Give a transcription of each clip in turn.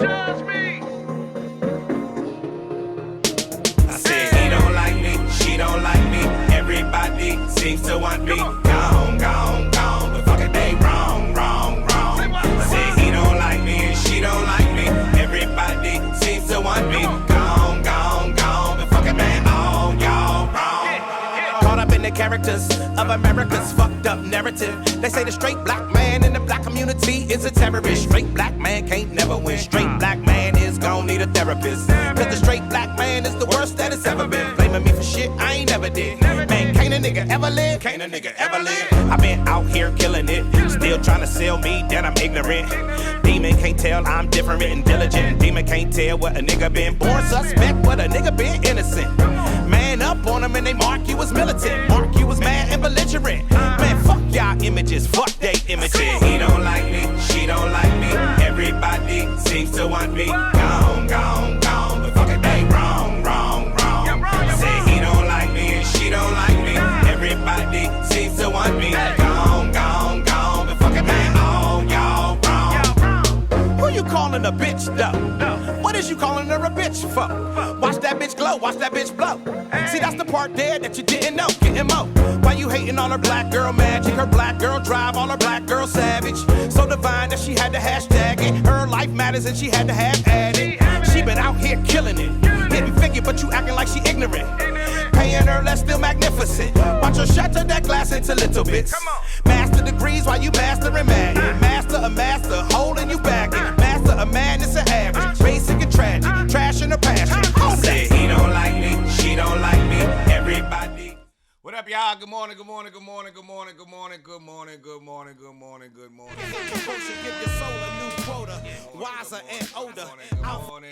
judge me. I said he don't like me, she don't like me. Everybody seems to want me. Gone, gone, gone. But fuck it, they wrong, wrong, wrong. I said he don't like me and she don't like me. Everybody seems to want me. Gone, gone, gone. But fuck it, man, all y'all wrong. Caught up in the characters of America's fucked up narrative. They say the straight black man in the black community is a terrorist. Straight black man can't never win. Straight black man is gon' need a therapist. Cause the straight black man is the worst that it's ever been. Blaming me for shit I ain't never did. Man, can't a nigga ever live? Can't a nigga ever live? I been out here killing it. Still trying to sell me that I'm ignorant. Demon can't tell I'm different and diligent. Demon can't tell what a nigga been born suspect, what a nigga been innocent. Man up on them and they mark you as militant. Mark you as mad and belligerent. Man, fuck y'all images, fuck they images. He don't like me, she don't like me. Everybody seems to want me. Gone, gone, gone. But fuck it, they wrong, wrong, wrong. Say he don't like me and she don't like me. Everybody seems to want me. Gone, gone, gone. But fuck it, man, all y'all wrong. Who you calling a bitch though? What is you calling her a bitch for? Watch that bitch glow, watch that bitch blow. See, that's the part there that you didn't know. Getting mo. Why you hating on her black girl magic? Her black girl drive, all her black girl savage. So divine that she had to hashtag it. Her life matters and she had to have added. She been out here killing it. Hitting figure, but you acting like she ignorant. Paying her less, still magnificent. Watch her shatter that glass into little bits. Master degrees while you mastering mad. Master a master, holding you back. Master a madness of average. Basic and tragic, trash in her passion. I said he don't like me, she don't like me. Everybody. What up, y'all? Good morning, good morning, good morning, good morning, good morning, good morning, good morning, good morning, good morning. Folks should give your soul a new quota, wiser and older. Good morning.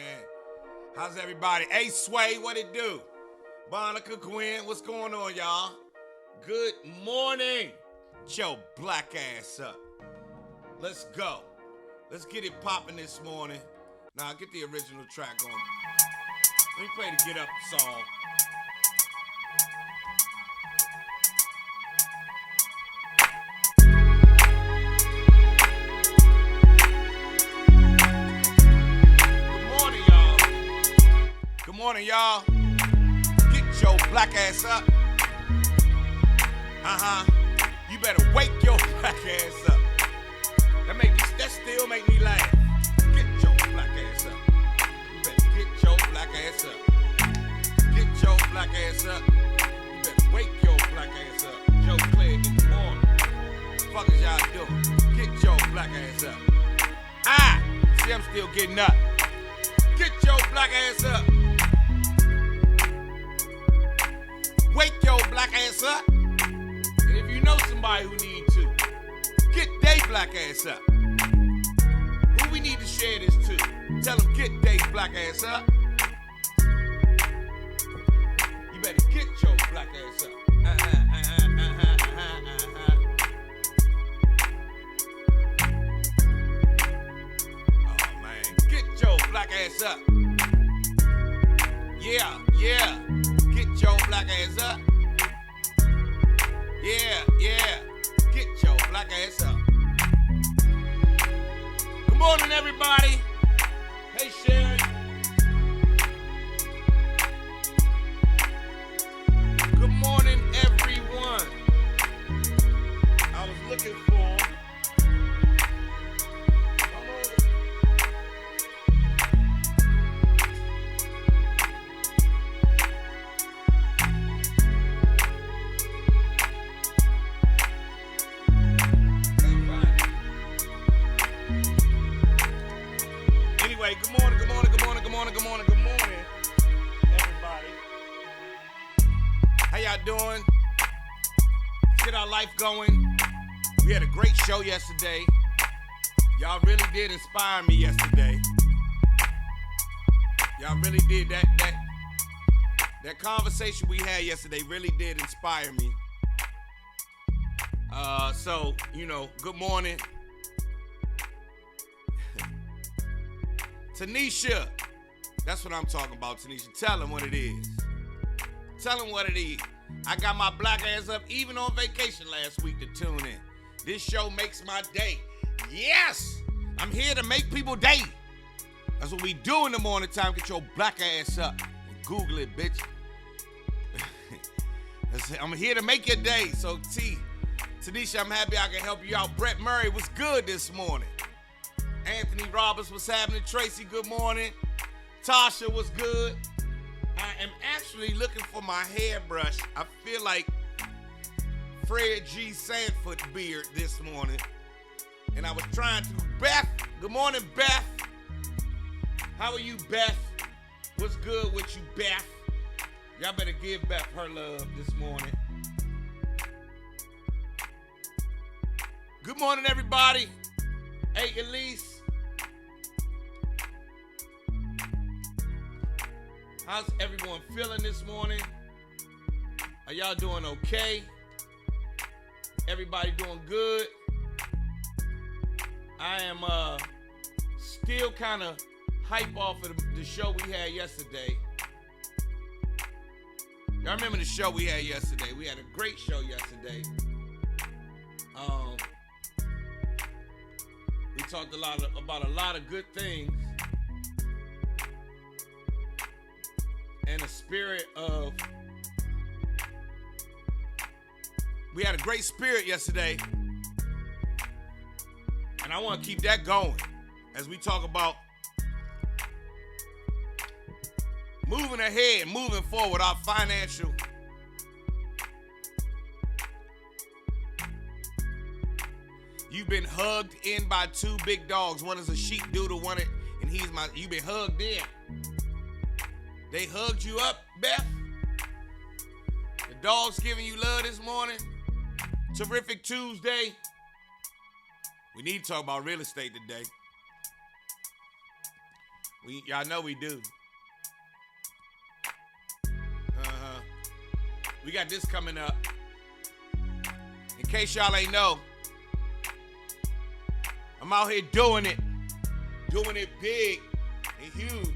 How's everybody? Hey, Sway, what it do? Monica Quinn, what's going on, y'all? Good morning. Get your black ass up. Let's go. Let's get it popping this morning. Now, get the original track on. Let me play the Get Up song. Good morning, y'all. Get your black ass up. You better wake your black ass up. That still make me laugh. Get your black ass up. You better get your black ass up. Get your black ass up. You better wake your black ass up. Joe Clegg in the morning. What the fuck is y'all doing? Get your black ass up. See, I'm still getting up. Get your black ass up. Wake your black ass up. And if you know somebody who need to, get they black ass up. Who we need to share this to? Tell them get they black ass up. You better get your black ass up. Oh man, get your black ass up. Yeah. Get your black ass up. Yeah. Get your black ass up. Good morning, everybody. Hey, Sharon. Good morning, everyone. I was looking for... Good morning, everybody. How y'all doing? Get our life going. We had a great show yesterday. Y'all really did inspire me yesterday. Y'all really did. That conversation we had yesterday really did inspire me. So, good morning. Tanisha. That's what I'm talking about, Tanisha. Tell them what it is. Tell them what it is. I got my black ass up even on vacation last week to tune in. This show makes my day. Yes! I'm here to make people day. That's what we do in the morning time. Get your black ass up and Google it, bitch. I'm here to make your day. So, Tanisha, I'm happy I can help you out. Brett Murray was good this morning. Anthony Roberts was happening. Tracy, good morning. Tasha was good. I am actually looking for my hairbrush. I feel like Fred G. Sanford beard this morning. And I was trying to. Beth, good morning, Beth. How are you, Beth? What's good with you, Beth? Y'all better give Beth her love this morning. Good morning, everybody. Hey, Elise. How's everyone feeling this morning? Are y'all doing okay? Everybody doing good? I am still kind of hype off of the show we had yesterday. Y'all remember the show we had yesterday? We had a great show yesterday. We talked about a lot of good things. And a spirit of... We had a great spirit yesterday. And I want to keep that going as we talk about moving ahead, moving forward, our financial. You've been hugged in by two big dogs. One is a sheep doodle, and you've been hugged in. They hugged you up, Beth. The dog's giving you love this morning. Terrific Tuesday. We need to talk about real estate today. Y'all know we do. We got this coming up. In case y'all ain't know, I'm out here doing it big and huge.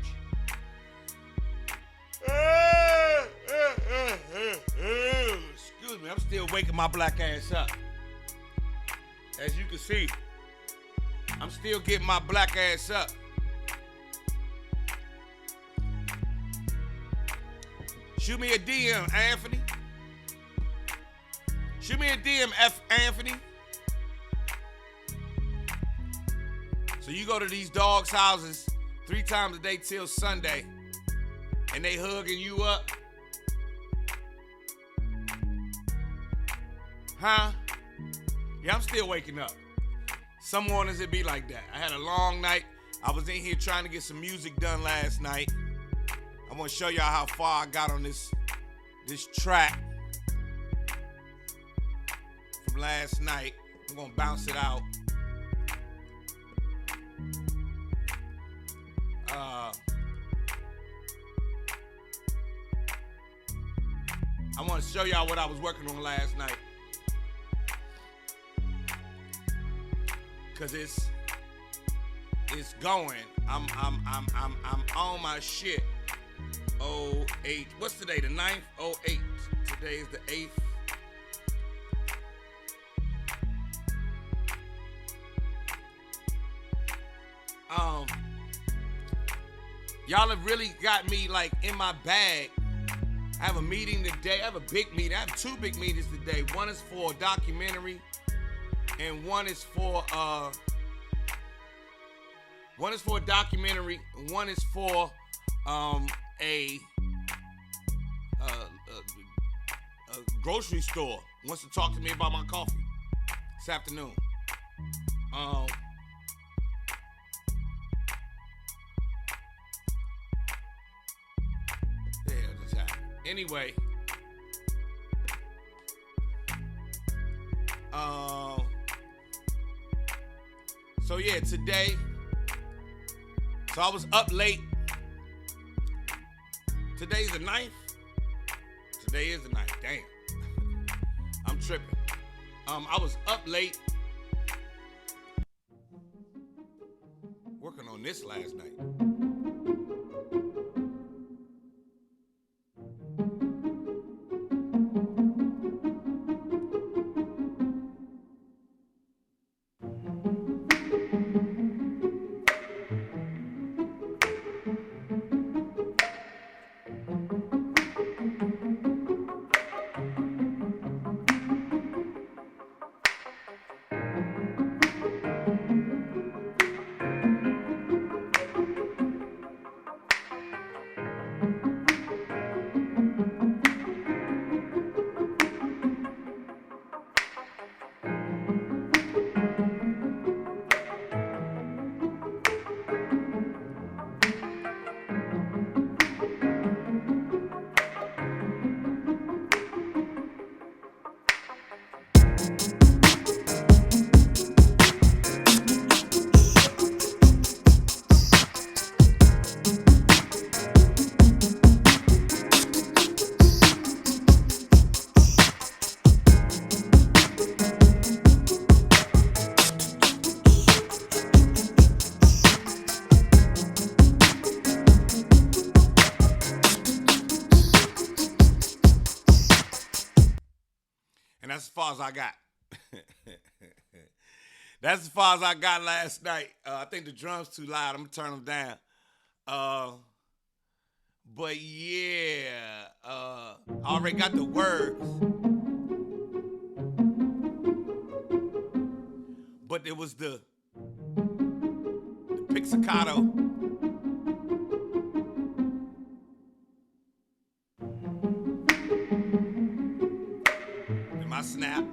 Excuse me, I'm still waking my black ass up. As you can see, I'm still getting my black ass up. Shoot me a DM, Anthony. Shoot me a DM, F. Anthony. So you go to these dogs' houses 3 times a day till Sunday, and they hugging you up. Huh? Yeah, I'm still waking up. Some mornings it be like that. I had a long night. I was in here trying to get some music done last night. I want to show y'all how far I got on this track from last night. I'm going to bounce it out. I want to show y'all what I was working on last night. Cause it's going. I'm on my shit. 08. What's today? The 9th? 08. Today is the 8th. Y'all have really got me like in my bag. I have a meeting today. I have a big meeting. I have 2 big meetings today. One is for a documentary, and one is for a documentary, and one is for a grocery store wants to talk to me about my coffee this afternoon. Anyway, so yeah, today, so I was up late. Today's the 9th. Today is the 9th. Damn. I'm tripping. I was up late working on this last night. that's as far as I got. That's as far as I got last night. I think the drums too loud. I'm gonna turn them down. But yeah, I already got the words. But it was the pizzicato. And my snap.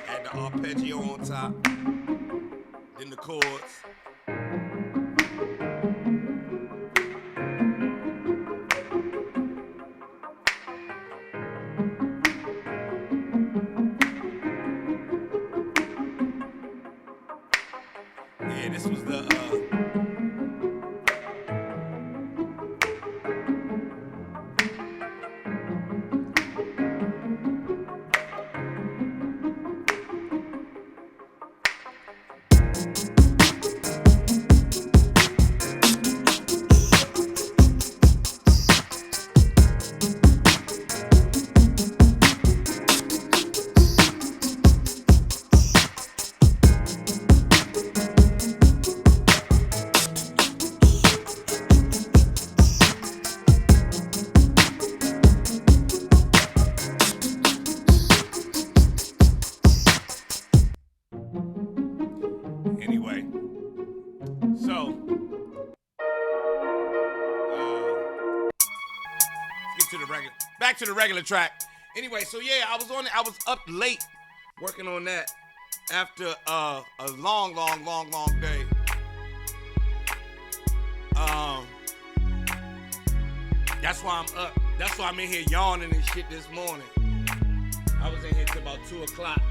Had the arpeggio on top. Then the chords. Yeah, this was the anyway. So let's get to the regular. Back to the regular track. Anyway, so yeah, I was up late working on that after a long day. That's why I'm up. That's why I'm in here yawning and shit this morning. I was in here till about 2 o'clock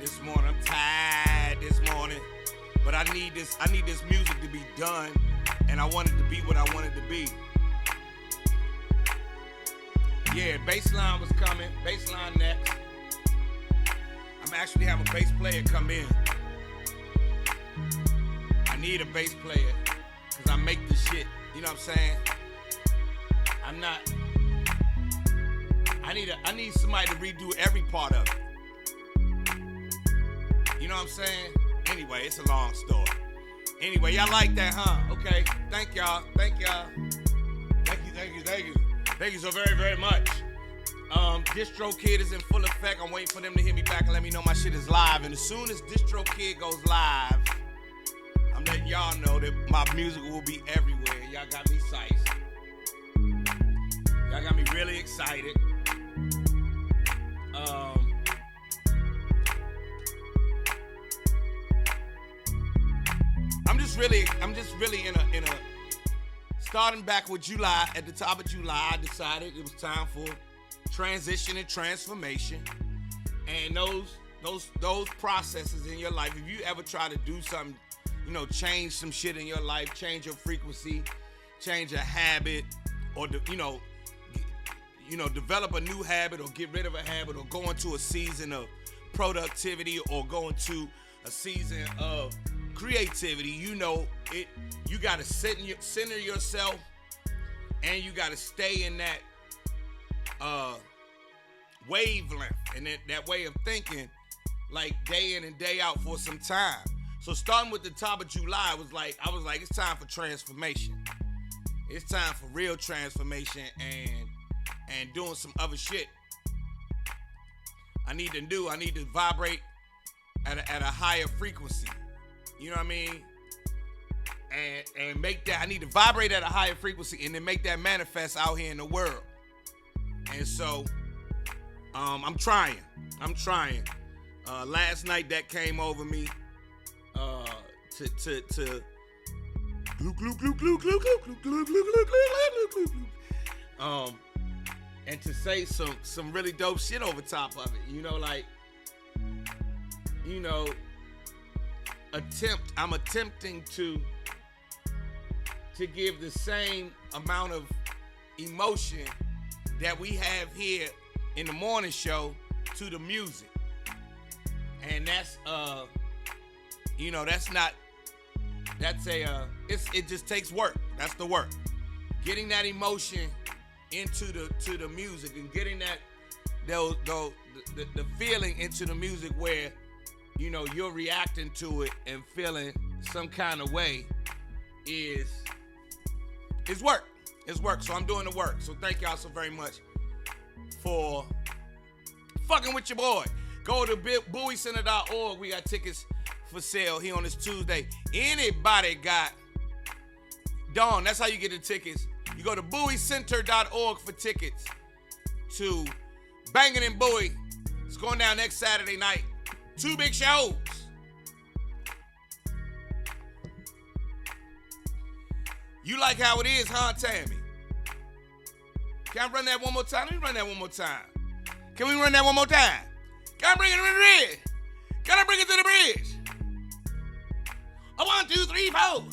this morning. I'm tired this morning, but I need this music to be done, and I want it to be what I want it to be. Yeah, bassline was coming. Bassline next. I'm actually having a bass player come in. I need a bass player because I make the shit. You know what I'm saying? I need somebody to redo every part of it. You know what I'm saying? Anyway, it's a long story. Anyway, y'all like that, huh? Okay. Thank y'all. Thank you so very, very much. DistroKid is in full effect. I'm waiting for them to hit me back and let me know my shit is live. And as soon as DistroKid goes live, I'm letting y'all know that my music will be everywhere. Y'all got me psyched. Y'all got me really excited. I'm just really in a starting back with July. At the top of July, I decided it was time for transition and transformation. And those processes in your life, if you ever try to do something, change some shit in your life, change your frequency, change a habit, or develop a new habit or get rid of a habit or go into a season of productivity or go into a season of creativity, you got to center yourself and you got to stay in that wavelength and that way of thinking, like day in and day out for some time. So starting with the top of July, I was like, it's time for transformation. It's time for real transformation and doing some other shit. I need to vibrate at a higher frequency. You know what I mean? And make that, I need to vibrate at a higher frequency and then make that manifest out here in the world. And so, I'm trying. Last night that came over me, to and to say some really dope shit over top of it. I'm attempting to give the same amount of emotion that we have here in the morning show to the music. And that's it just takes work. That's the work. getting that emotion into the music and getting that the feeling into the music where, you know, you're reacting to it and feeling some kind of way is work. It's work. So I'm doing the work. So thank y'all so very much for fucking with your boy. Go to BowieCenter.org. We got tickets for sale here on this Tuesday. Anybody got Dawn, that's how you get the tickets. You go to BowieCenter.org for tickets to Bangin' in Bowie. It's going down next Saturday night. 2 big shows. You like how it is, huh, Tammy? Can I run that one more time? Let me run that one more time. Can we run that one more time? Can I bring it to the bridge? Can I bring it to the bridge? 1, 2, 3, 4.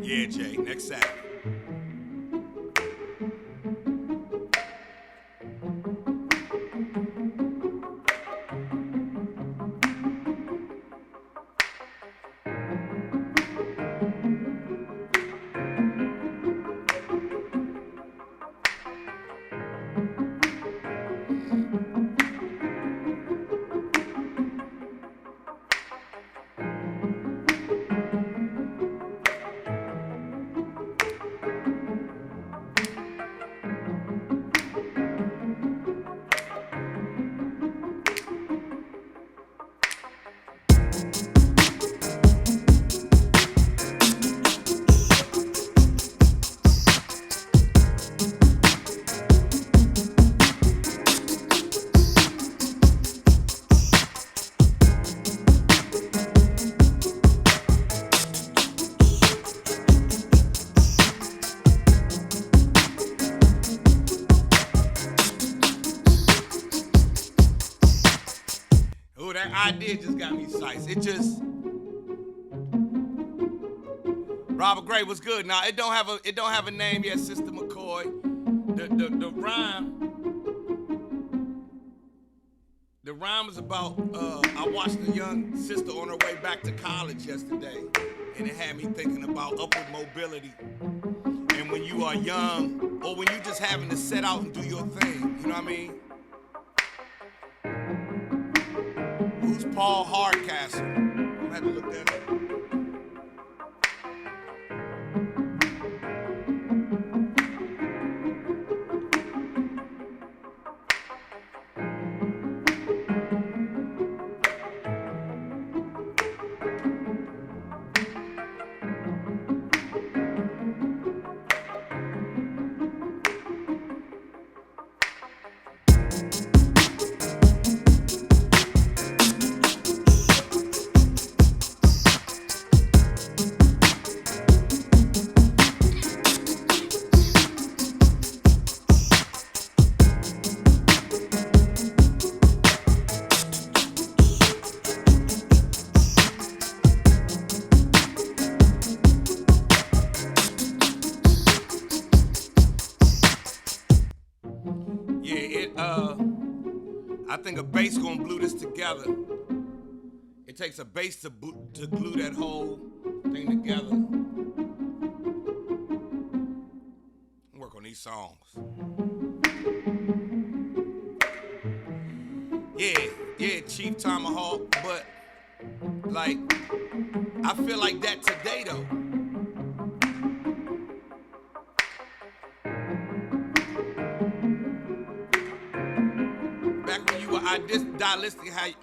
Yeah, Jay, next Saturday. Idea just got me excited. It just Robert Gray was good. Now it don't have a name yet, Sister McCoy. The rhyme is about I watched a young sister on her way back to college yesterday, and it had me thinking about upward mobility. And when you are young, or when you just having to set out and do your thing, you know what I mean? Who's Paul Hardcastle? I had to look that up. I think a bass gonna glue this together. It takes a bass to glue that whole thing together. Work on these songs. Yeah, Chief Tomahawk, but like, I feel like that today though.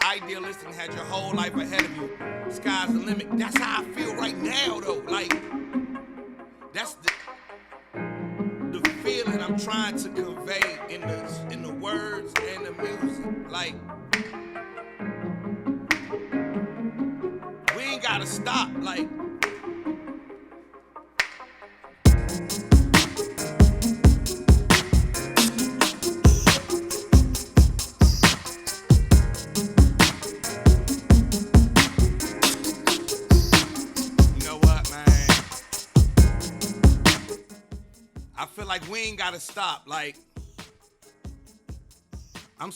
Idealistic, had your whole life ahead of you. Sky's the limit. That's how I feel right now, though. Like, that's the feeling I'm trying to convey in the words and the music. Like, we ain't gotta stop. Like, I feel like we ain't gotta stop. Like, I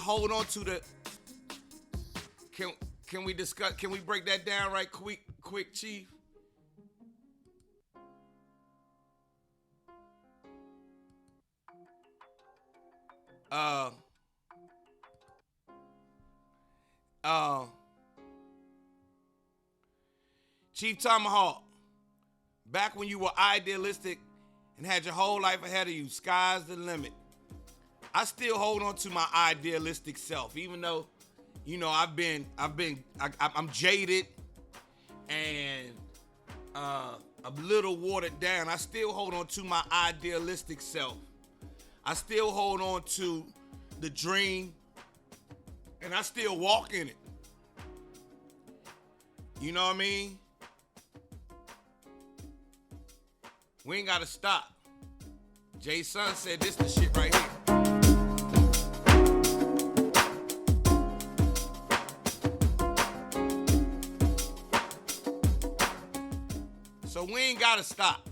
hold on to the. Can we discuss? Can we break that down right quick, Chief? Chief Tomahawk, back when you were idealistic and had your whole life ahead of you, sky's the limit. I still hold on to my idealistic self, even though, you know, I'm jaded and a little watered down. I still hold on to my idealistic self. I still hold on to the dream, and I still walk in it. You know what I mean? We ain't gotta stop. Jay Son said this the shit right here. So we ain't gotta stop.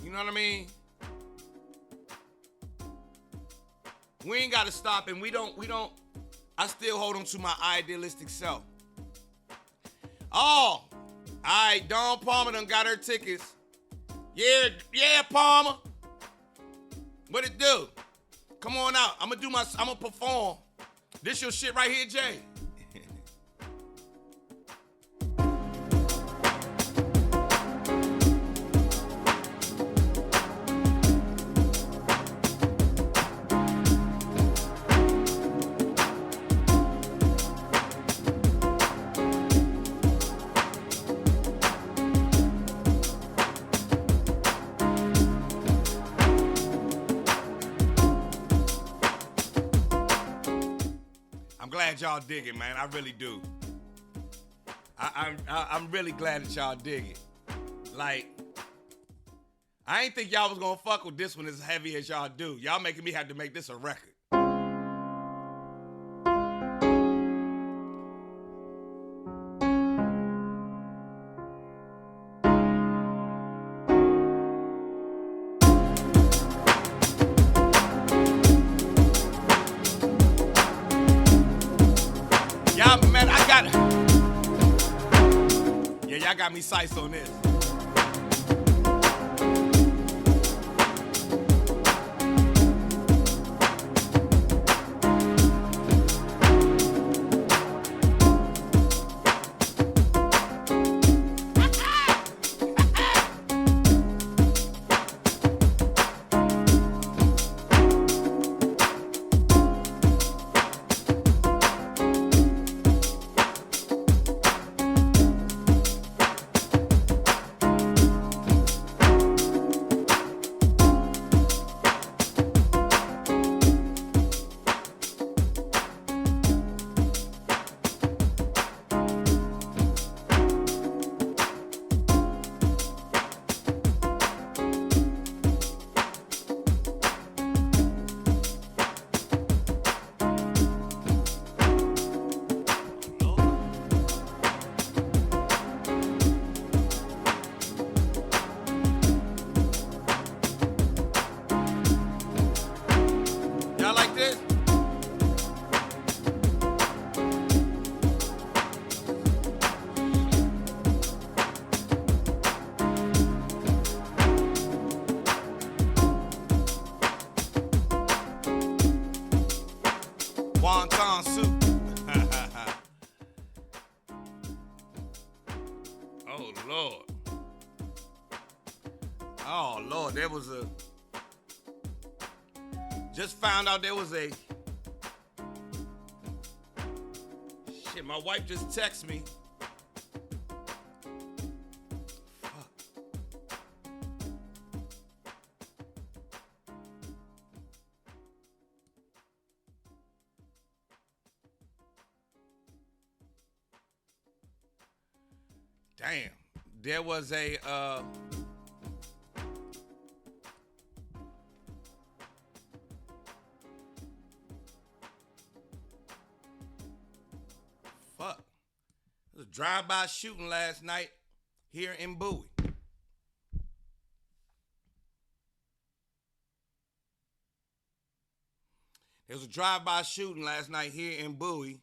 You know what I mean? We ain't gotta stop, and we don't, I still hold on to my idealistic self. Oh, all right, Dawn Palmer done got her tickets. Yeah, Palmer. What it do? Come on out. I'm gonna perform. This your shit right here, Jay. Y'all dig it, man. I really do. I'm really glad that y'all dig it. Like, I ain't think y'all was gonna fuck with this one as heavy as y'all do. Y'all making me have to make this a record. Y'all got me sized on this. Wonton soup. Oh, Lord. Oh, Lord. There was a... Just found out there was a... Shit, my wife just texted me. Damn, there was a There was a drive-by shooting last night here in Bowie. There was a drive-by shooting last night here in Bowie,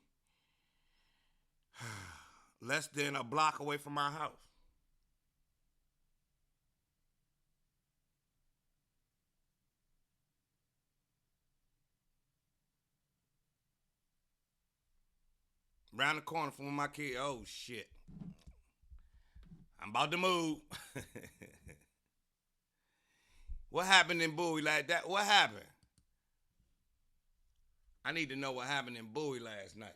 less than a block away from our house. Around the corner from my kid. Oh, shit. I'm about to move. What happened in Bowie like that? What happened? I need to know what happened in Bowie last night.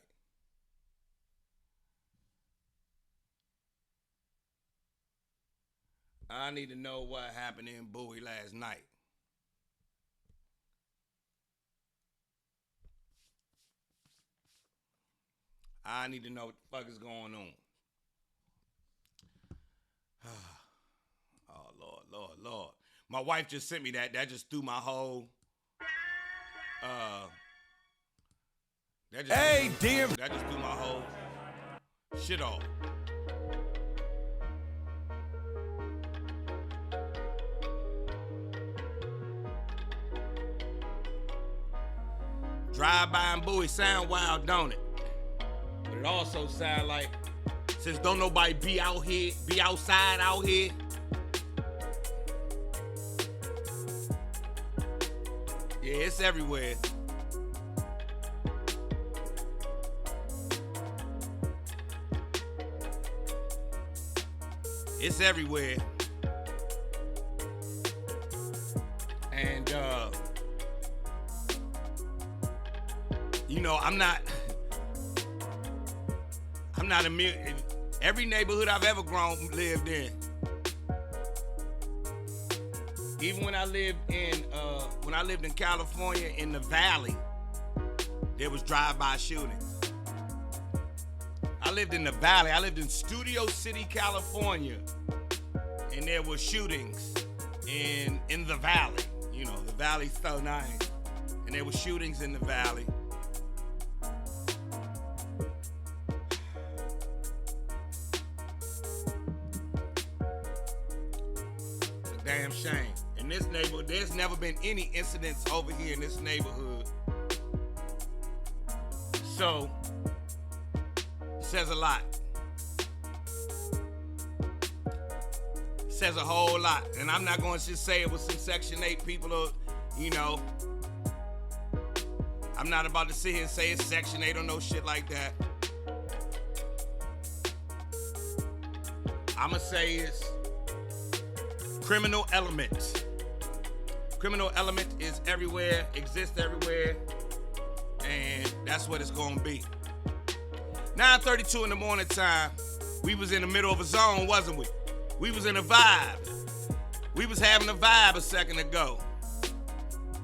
I need to know what happened in Bowie last night. I need to know what the fuck is going on. Oh, Lord, Lord, Lord. My wife just sent me that. That just threw my whole... That just threw my whole shit off. Drive-by in Bowie sound wild, don't it? But it also sound like, since don't nobody be out here, be outside out here. Yeah, it's everywhere. It's everywhere. And, you know, I'm not immune. Every neighborhood I've ever lived in, even when I lived in California in the Valley, there was drive-by shootings. I lived in the Valley. I lived in Studio City, California, and there were shootings in the Valley. You know, the Valley's so nice, and there were shootings in the Valley. Damn shame. In this neighborhood, there's never been any incidents over here in this neighborhood. So, it says a lot. It says a whole lot. And I'm not going to just say it was some Section 8 people or, you know, I'm not about to sit here and say it's Section 8 or no shit like that. I'm going to say it's criminal element. Criminal element is everywhere, exists everywhere, and that's what it's gonna be. 9:32 in the morning time, we was in the middle of a zone, wasn't we? We was in a vibe. We was having a vibe a second ago.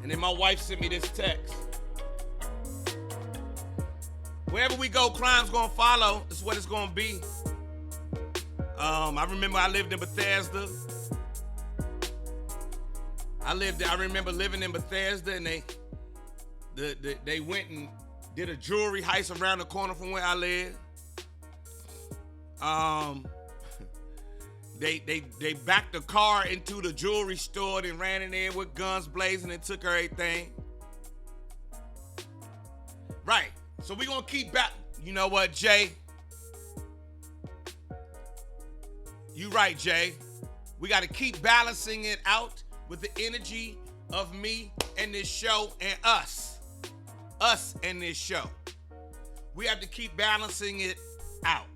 And then my wife sent me this text. Wherever we go, crime's gonna follow. That's what it's gonna be. I remember I lived in Bethesda. I remember living in Bethesda, and they went and did a jewelry heist around the corner from where I live. They backed the car into the jewelry store and ran in there with guns blazing and took everything. Right. So we gonna keep back. You know what, Jay? You right, Jay. We got to keep balancing it out with the energy of me and this show and us and this show. We have to keep balancing it out.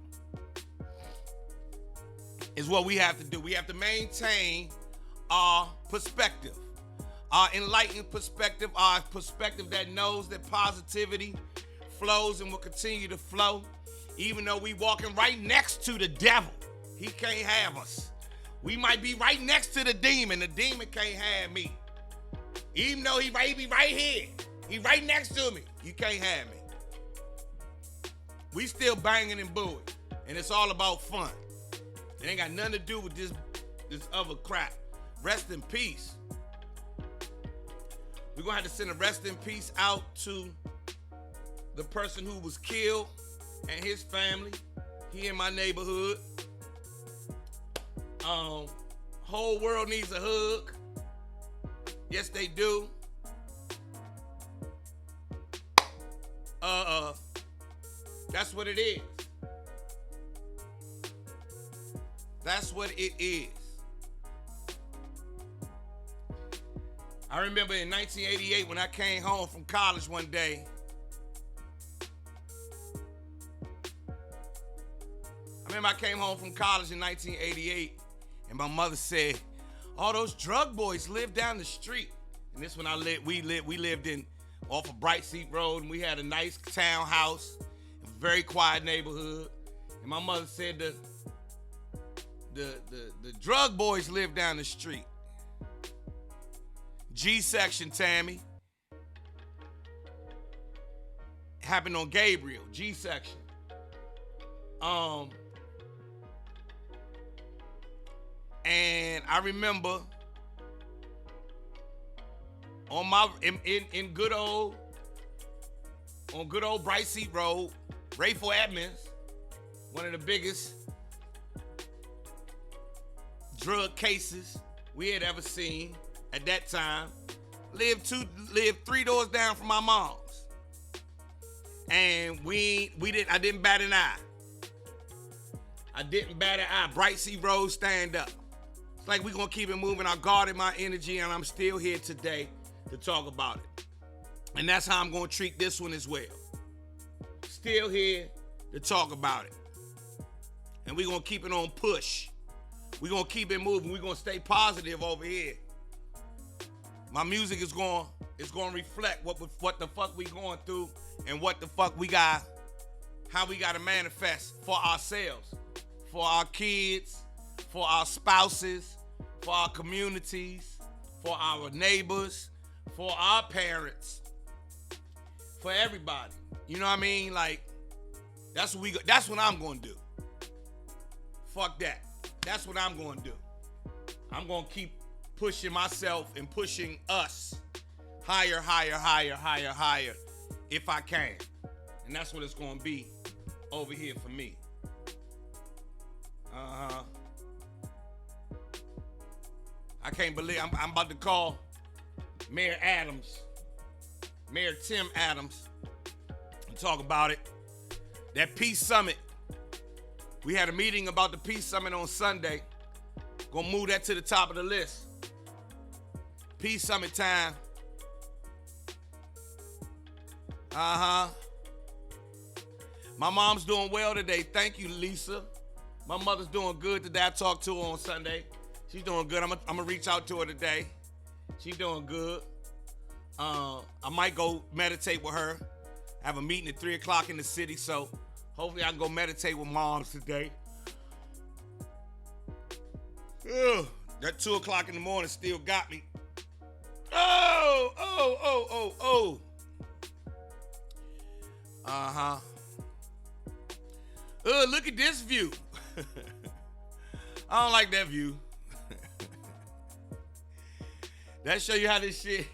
Is what we have to do. We have to maintain our perspective, our enlightened perspective, our perspective that knows that positivity flows and will continue to flow, even though we walking right next to the devil. He can't have us. We might be right next to the demon. The demon can't have me. Even though he be right here. He right next to me. You can't have me. We still banging and booing. And it's all about fun. It ain't got nothing to do with this other crap. Rest in peace. We're going to have to send a rest in peace out to the person who was killed and his family here in my neighborhood. Whole world needs a hug. Yes, they do. That's what it is. That's what it is. I remember in 1988 when I came home from college one day. I came home from college in 1988, and my mother said, "All those drug boys live down the street." And this when we lived in off of Bright Seat Road, and we had a nice townhouse, a very quiet neighborhood. And my mother said the drug boys live down the street. G-section, Tammy. Happened on Gabriel, G-section. And I remember in good old Bright Seat Road, Rayful Edmonds, one of the biggest drug cases we had ever seen at that time, lived 3 doors down from my mom's. And I didn't bat an eye. Bright Seat Road, stand up. It's like we're going to keep it moving. I guarded my energy, and I'm still here today to talk about it. And that's how I'm going to treat this one as well. Still here to talk about it. And we're going to keep it on push. We're going to keep it moving. We're going to stay positive over here. My music is going to reflect what the fuck we going through and what the fuck we got, how we got to manifest for ourselves, for our kids, for our spouses, for our communities, for our neighbors, for our parents, for everybody. You know what I mean? Like, that's what I'm going to do. Fuck that. That's what I'm going to do. I'm going to keep pushing myself and pushing us higher, higher, higher, higher, higher if I can. And that's what it's going to be over here for me. I can't believe I'm about to call Mayor Tim Adams, and talk about it. That Peace Summit. We had a meeting about the Peace Summit on Sunday. Gonna move that to the top of the list. Peace Summit time. My mom's doing well today. Thank you, Lisa. My mother's doing good today. I talked to her on Sunday. She's doing good. I'm gonna reach out to her today. She's doing good. I might go meditate with her. I have a meeting at 3 o'clock in the city, so hopefully I can go meditate with moms today. Ugh, that 2 o'clock in the morning still got me. Oh. Look at this view. I don't like that view. That show you how this shit.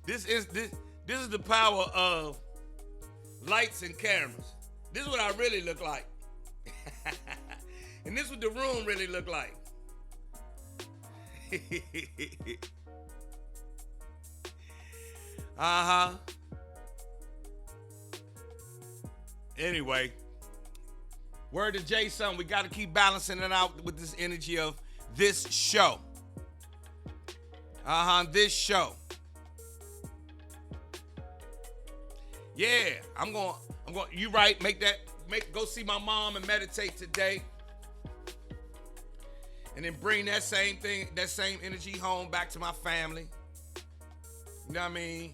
This is the power of lights and cameras. This is what I really look like. And this is what the room really look like. Anyway, word to Jason, we got to keep balancing it out with this energy of this show. This show. Yeah, I'm going, you right, go see my mom and meditate today. And then bring that same energy home back to my family. You know what I mean?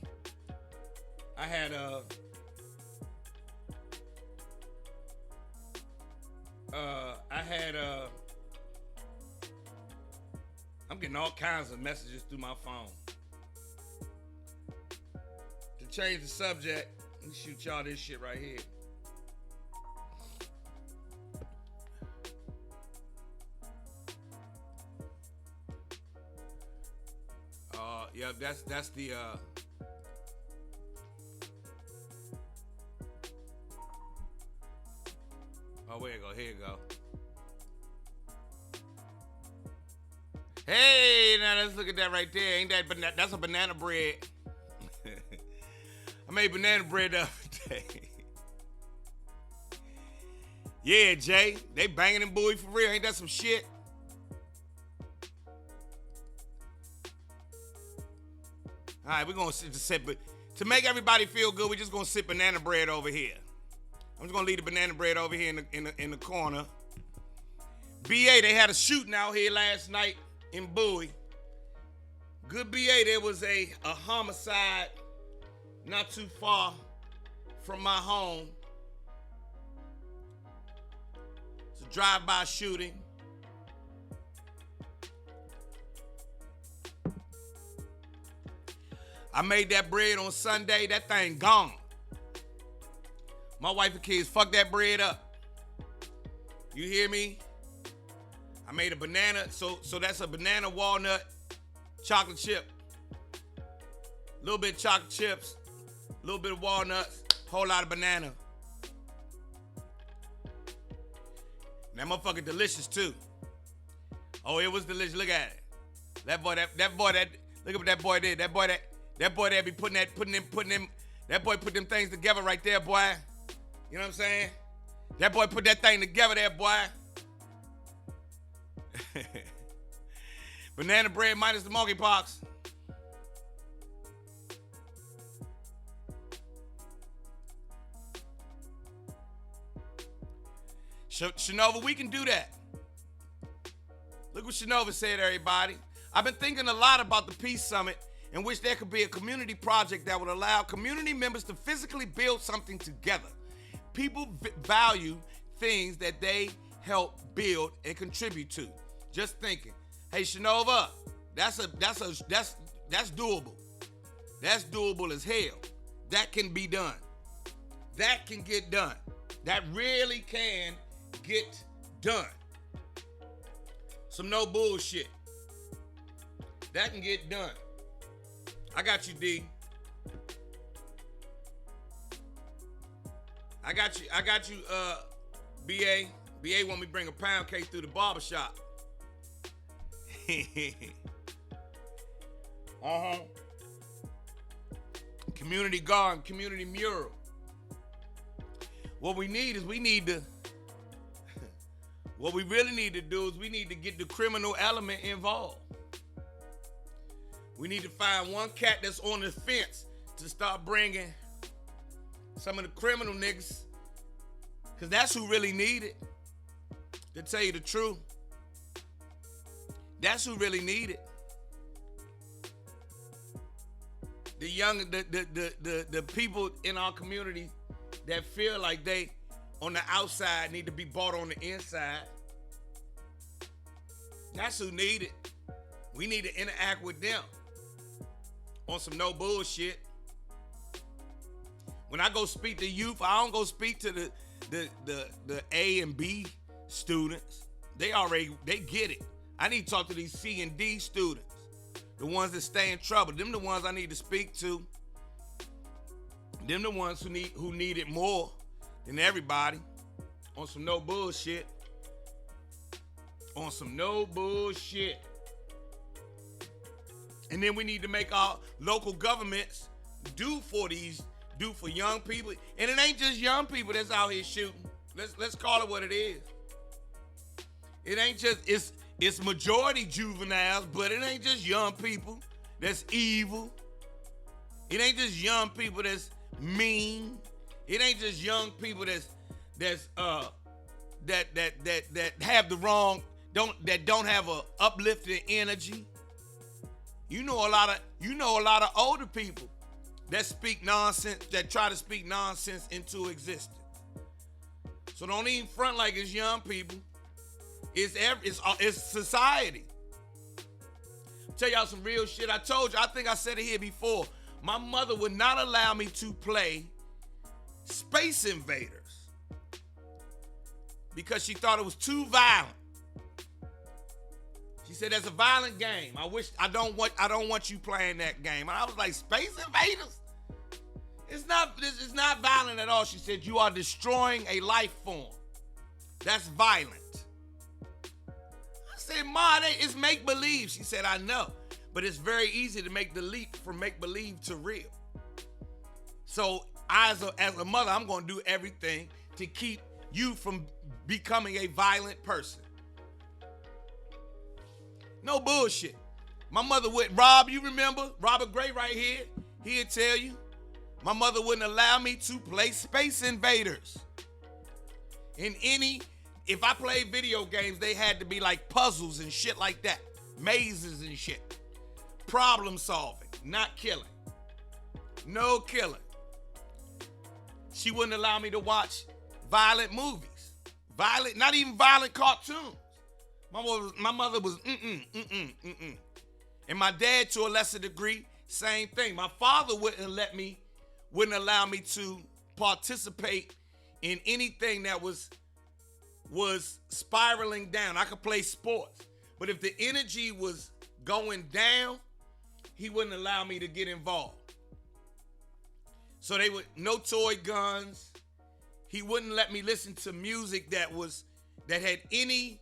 I'm getting all kinds of messages through my phone. To change the subject, let me shoot y'all this shit right here. Yeah, that's the here you go. Hey, now let's look at that right there. Ain't that that's a banana bread? I made banana bread the other day. Yeah, Jay, they banging in Bowie for real. Ain't that some shit? All right, we're gonna sit, but to make everybody feel good, we're just gonna sit banana bread over here. I'm just gonna leave the banana bread over here in the corner. BA, they had a shooting out here last night in Bowie. Good BA, there was a homicide not too far from my home. It's a drive-by shooting. I made that bread on Sunday. That thing gone. My wife and kids fucked that bread up. You hear me? I made a banana, so that's a banana walnut chocolate chip. A little bit of chocolate chips, a little bit of walnuts, whole lot of banana. That motherfucker delicious too. Oh, it was delicious. Look at it. That boy, look at what that boy did. That boy that be putting them. That boy put them things together right there, boy. You know what I'm saying? That boy put that thing together there, boy. Banana bread minus the monkeypox. Shanova, we can do that. Look what Shanova said, everybody. I've been thinking a lot about the Peace Summit, in which there could be a community project that would allow community members to physically build something together. People value things that they help build and contribute to. Just thinking. Hey, Shanova, that's doable. That's doable as hell. That can be done. That can get done. That really can get done. Some no bullshit. That can get done. I got you, D. I got you, BA. BA want me to bring a pound cake through the barbershop. Community garden, community mural. What we really need to do is we need to get the criminal element involved. We need to find one cat that's on the fence to start bringing some of the criminal niggas, because that's who really need it. To tell you the truth, that's who really need it. The young, the people in our community that feel like they on the outside need to be bought on the inside. That's who need it. We need to interact with them on some no bullshit. When I go speak to youth, I don't go speak to the A and B students. They get it. I need to talk to these C and D students, the ones that stay in trouble. Them the ones I need to speak to. Them the ones who need it more than everybody. On some no bullshit. On some no bullshit. And then we need to make our local governments do for young people. And it ain't just young people that's out here shooting. Let's call it what it is. It ain't just, it's majority juveniles, but it ain't just young people that's evil. It ain't just young people that's mean. It ain't just young people that have the wrong, don't have a uplifting energy. You know a lot of older people that speak nonsense, that try to speak nonsense into existence. So don't even front like it's young people. It's society. Tell y'all some real shit. I told you, I think I said it here before. My mother would not allow me to play Space Invaders because she thought it was too violent. She said that's a violent game. I don't want you playing that game. And I was like, Space Invaders? It's not violent at all. She said, you are destroying a life form. That's violent. I said, Ma, it's make-believe. She said, I know. But it's very easy to make the leap from make-believe to real. So as a mother, I'm going to do everything to keep you from becoming a violent person. No bullshit. My mother wouldn't, Rob, you remember? Robert Gray right here. He'd tell you. My mother wouldn't allow me to play Space Invaders. If I played video games, they had to be like puzzles and shit like that. Mazes and shit. Problem solving, not killing. No killing. She wouldn't allow me to watch violent movies. Not even violent cartoons. My mother was And my dad, to a lesser degree, same thing. My father wouldn't allow me to participate in anything that was spiraling down. I could play sports, but if the energy was going down, he wouldn't allow me to get involved. So no toy guns. He wouldn't let me listen to music that had any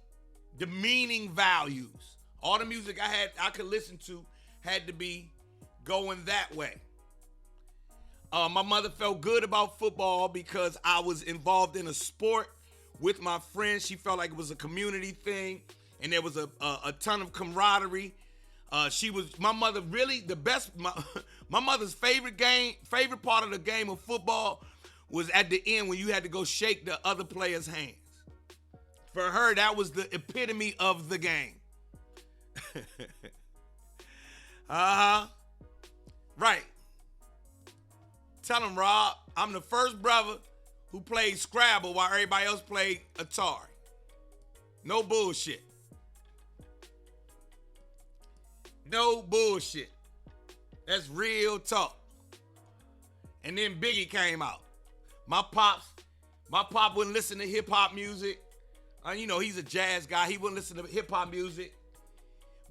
demeaning values. All the music I could listen to had to be going that way. My mother felt good about football because I was involved in a sport with my friends. She felt like it was a community thing, and there was a ton of camaraderie. My mother really the best. My mother's favorite part of the game of football was at the end when you had to go shake the other player's hands. For her, that was the epitome of the game. Right. Tell him, Rob, I'm the first brother who played Scrabble while everybody else played Atari. No bullshit. No bullshit. That's real talk. And then Biggie came out. My pop wouldn't listen to hip-hop music. He's a jazz guy. He wouldn't listen to hip-hop music.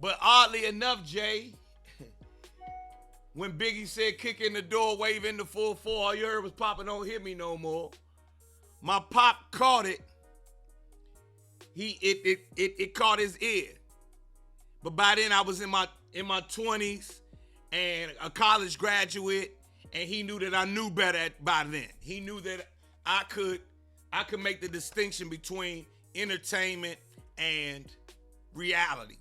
But oddly enough, Jay, when Biggie said kick in the door, wave in the 4-4, all you heard was Papa don't hit me no more. My pop caught it. It caught his ear. But by then I was in my 20s and a college graduate, and he knew that I knew better by then. He knew that I could make the distinction between entertainment and reality.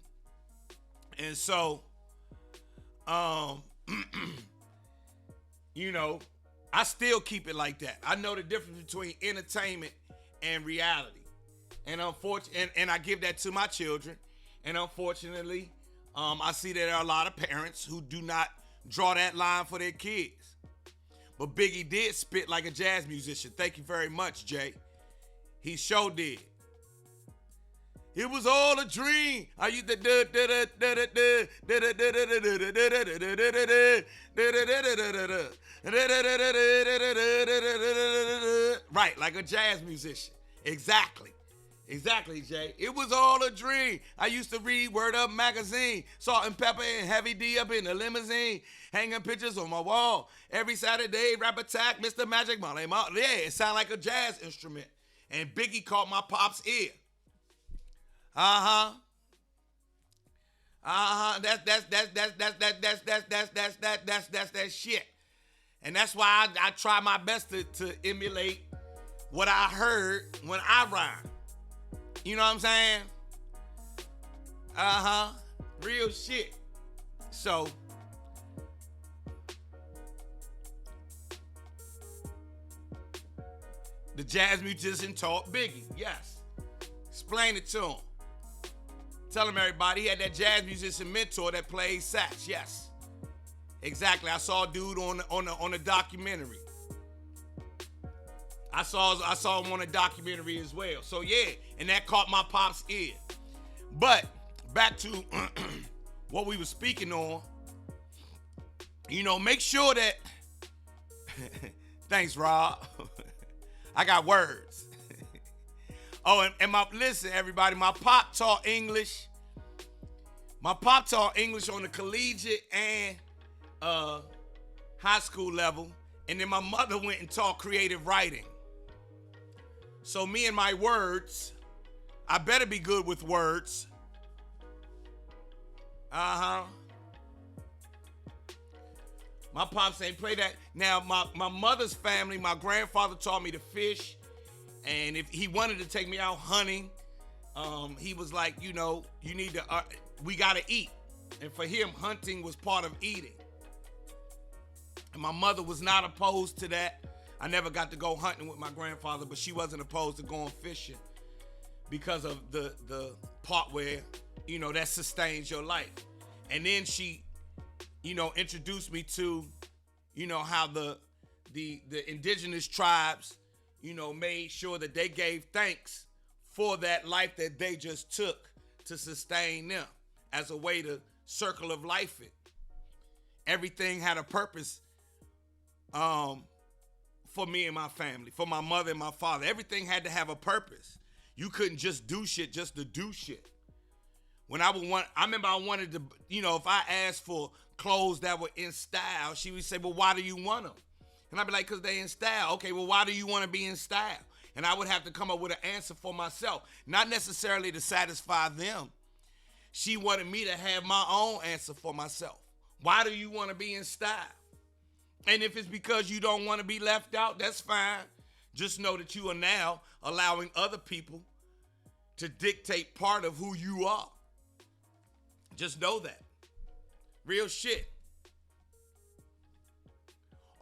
And so, I still keep it like that. I know the difference between entertainment and reality. And and I give that to my children. And unfortunately, I see that there are a lot of parents who do not draw that line for their kids. But Biggie did spit like a jazz musician. Thank you very much, Jay. He sure did. It was all a dream. I used to right, like a jazz musician. Exactly, Jay. It was all a dream. I used to read Word Up magazine, Salt and Pepper and Heavy D up in the limousine, hanging pictures on my wall. Every Saturday, Rap Attack, Mr. Magic, Molly. Yeah, it sounded like a jazz instrument. And Biggie caught my pop's ear. That's that shit. And that's why I try my best to emulate what I heard when I rhyme. You know what I'm saying? Real shit. So the jazz musician taught Biggie. Yes. Explain it to him. Tell him, everybody, he had that jazz musician mentor that played sax. Yes, exactly. I saw a dude on a documentary. I saw him on a documentary as well. So yeah, and that caught my pop's ear. But back to what we were speaking on. Make sure that. Thanks, Rob. I got words. Oh, and listen, everybody, my pop taught English. My pop taught English on the collegiate and high school level. And then my mother went and taught creative writing. So me and my words, I better be good with words. My pops ain't play that. Now, my mother's family, my grandfather taught me to fish. And if he wanted to take me out hunting, he was like, you know, you need to, we gotta eat. And for him, hunting was part of eating. And my mother was not opposed to that. I never got to go hunting with my grandfather, but she wasn't opposed to going fishing because of the part where, you know, that sustains your life. And then she, you know, introduced me to, you know, how the indigenous tribes, you know, made sure that they gave thanks for that life that they just took to sustain them as a way to circle of life it. Everything had a purpose for me and my family, for my mother and my father. Everything had to have a purpose. You couldn't just do shit just to do shit. When I remember I wanted to, you know, if I asked for clothes that were in style, she would say, well, why do you want them? And I'd be like, because they in style. Okay, well, why do you want to be in style? And I would have to come up with an answer for myself, not necessarily to satisfy them. She wanted me to have my own answer for myself. Why do you want to be in style? And if it's because you don't want to be left out, that's fine. Just know that you are now allowing other people to dictate part of who you are. Just know that. Real shit.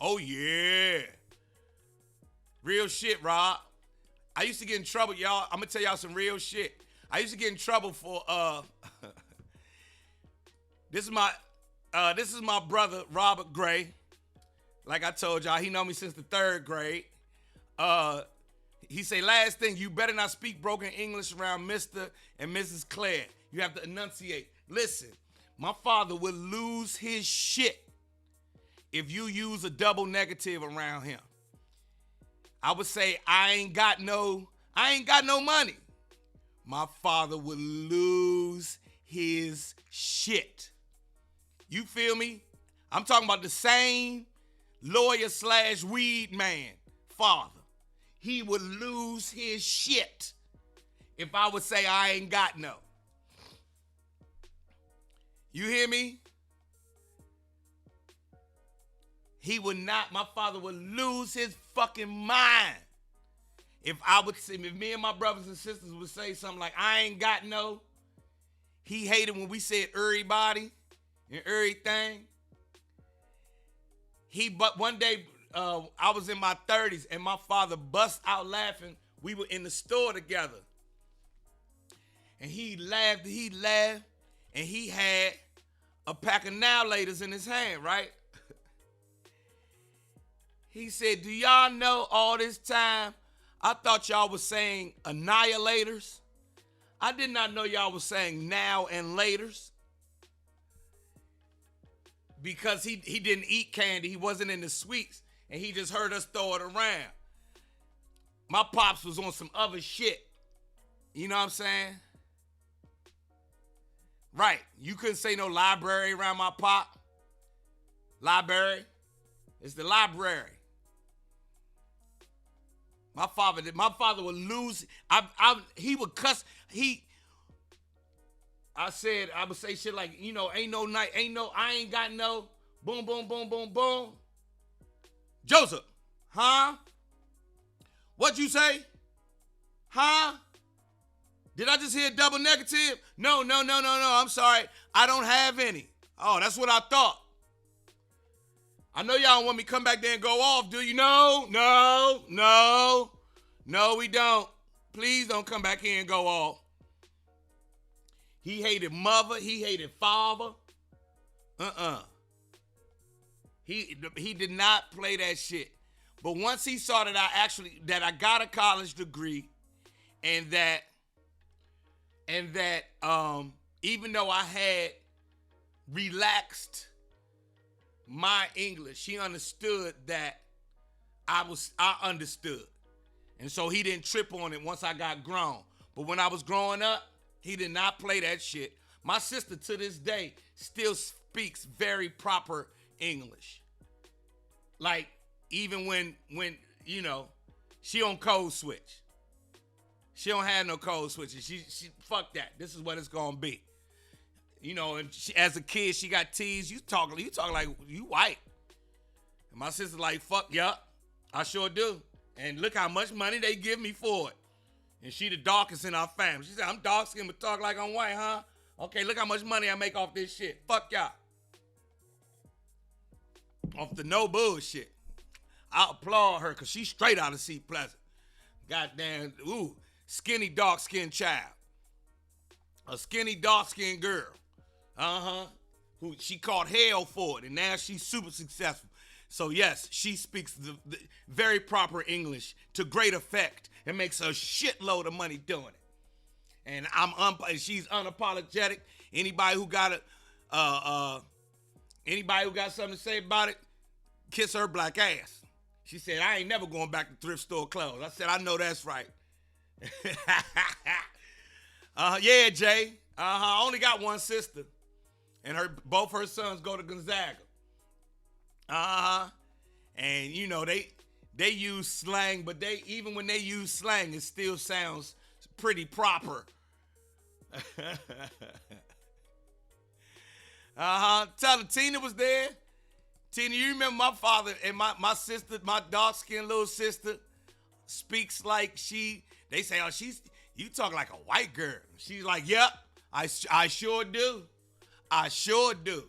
Oh, yeah. Real shit, Rob. I used to get in trouble, y'all. I'm going to tell y'all some real shit. I used to get in trouble for, this is my brother, Robert Gray. Like I told y'all, he know me since the 3rd grade. He say, last thing, you better not speak broken English around Mr. and Mrs. Claire. You have to enunciate. Listen, my father would lose his shit if you use a double negative around him. I would say, I ain't got no money. My father would lose his shit. You feel me? I'm talking about the same lawyer / weed man father. He would lose his shit if I would say I ain't got no. You hear me? He would not, my father would lose his fucking mind if me and my brothers and sisters would say something like, I ain't got no. He hated when we said everybody and everything. But one day, I was in my 30s and my father bust out laughing. We were in the store together. And he laughed, and he had a pack of Now-Laters in his hand, right? He said, do y'all know all this time I thought y'all was saying annihilators? I did not know y'all was saying now and laters. Because he didn't eat candy, he wasn't into sweets, and he just heard us throw it around. My pops was on some other shit. You know what I'm saying? Right. You couldn't say no library around my pop. Library. It's the library. My father would lose. He would cuss. I would say shit like, you know, ain't no night, I ain't got no, boom, boom, boom, boom, boom. Joseph, huh? What'd you say? Huh? Did I just hear double negative? No, I'm sorry. I don't have any. Oh, that's what I thought. I know y'all don't want me to come back there and go off, do you? No, we don't. Please don't come back here and go off. He hated mother. He hated father. He did not play that shit. But once he saw that I got a college degree, and that even though I had relaxed my English, he understood that I understood. And so he didn't trip on it once I got grown. But when I was growing up, he did not play that shit. My sister to this day still speaks very proper English. Like, even when you know, she on code switch. She don't have no code switches. She fuck that. This is what it's gonna be. You know, and as a kid, she got teased. You talk like you white. And my sister like, fuck, yup, I sure do. And look how much money they give me for it. And she the darkest in our family. She said, I'm dark skinned but talk like I'm white, huh? Okay, look how much money I make off this shit. Fuck y'all. Off the no bullshit. I applaud her because she's straight out of Seat Pleasant. Goddamn, skinny, dark-skinned child. A skinny, dark-skinned girl. Who she caught hell for it, and now she's super successful. So yes, she speaks the very proper English to great effect and makes a shitload of money doing it. And she's unapologetic. Anybody who got something to say about it, kiss her black ass. She said, I ain't never going back to thrift store clothes. I said, I know that's right. Yeah, Jay. I only got one sister. And both her sons go to Gonzaga. And you know, they use slang, but even when they use slang, it still sounds pretty proper. Tell her Tina was there. Tina, you remember my father and my sister, my dark-skinned little sister, speaks like they say, oh, you talk like a white girl. She's like, yep, I sure do. I sure do.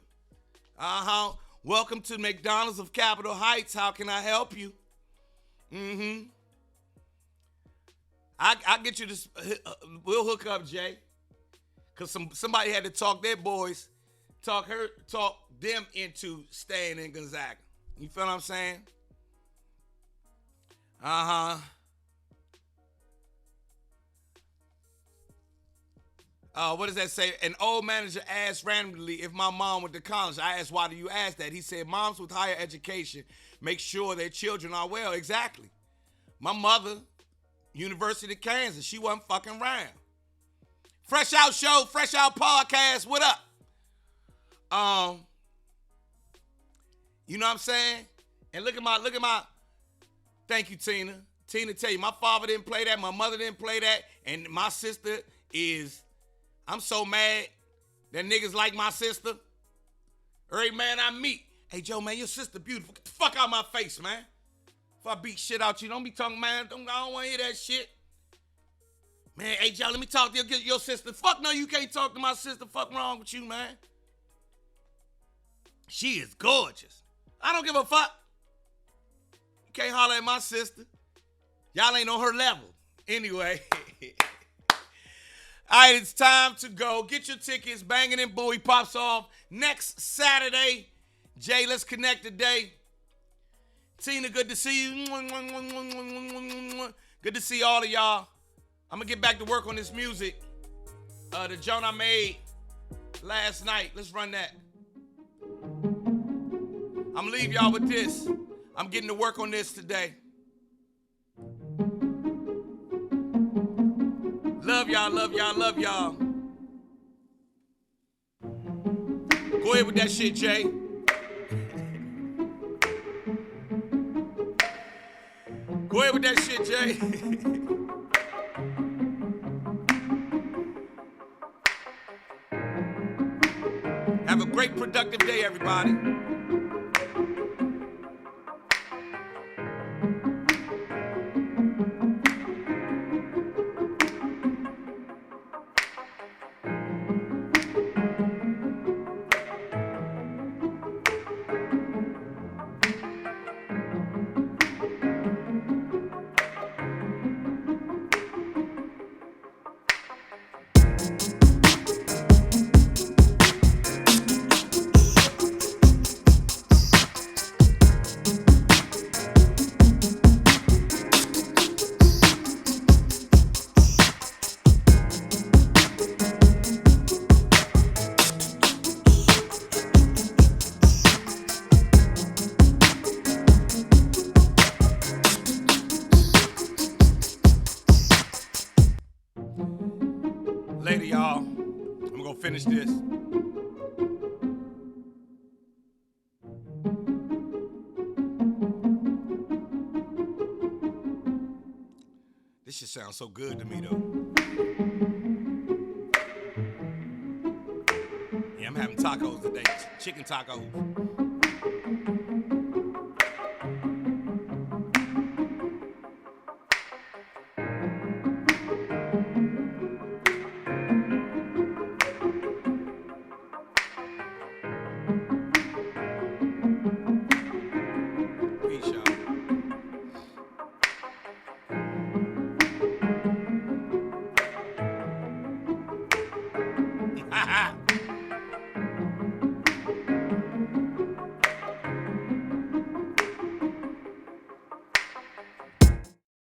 Welcome to McDonald's of Capitol Heights. How can I help you? I'll get you this. We'll hook up, Jay. Because somebody had to talk their boys, talk them into staying in Gonzaga. You feel what I'm saying? What does that say? An old manager asked randomly if my mom went to college. I asked, why do you ask that? He said, moms with higher education make sure their children are well. Exactly. My mother, University of Kansas, she wasn't fucking around. Fresh Out Show, Fresh Out Podcast, what up? You know what I'm saying? And look at my, thank you, Tina. Tina tell you, my father didn't play that, my mother didn't play that, and my sister is, I'm so mad that niggas like my sister. Every man I meet, hey, Joe, man, your sister beautiful. Get the fuck out of my face, man. If I beat shit out you, don't be talking, man. I don't want to hear that shit. Man, hey, Joe, let me talk to your sister. Fuck no, you can't talk to my sister. Fuck wrong with you, man. She is gorgeous. I don't give a fuck. You can't holler at my sister. Y'all ain't on her level. Anyway. All right, it's time to go. Get your tickets. Banging and Bowie pops off next Saturday. Jay, let's connect today. Tina, good to see you. Good to see all of y'all. I'm going to get back to work on this music. The joint I made last night. Let's run that. I'm going to leave y'all with this. I'm getting to work on this today. Love y'all, love y'all, love y'all. Go ahead with that shit, Jay. Go ahead with that shit, Jay. Have a great, productive day, everybody. Later, y'all. I'm gonna finish this. This shit sounds so good to me, though. Yeah, I'm having tacos today. Chicken tacos.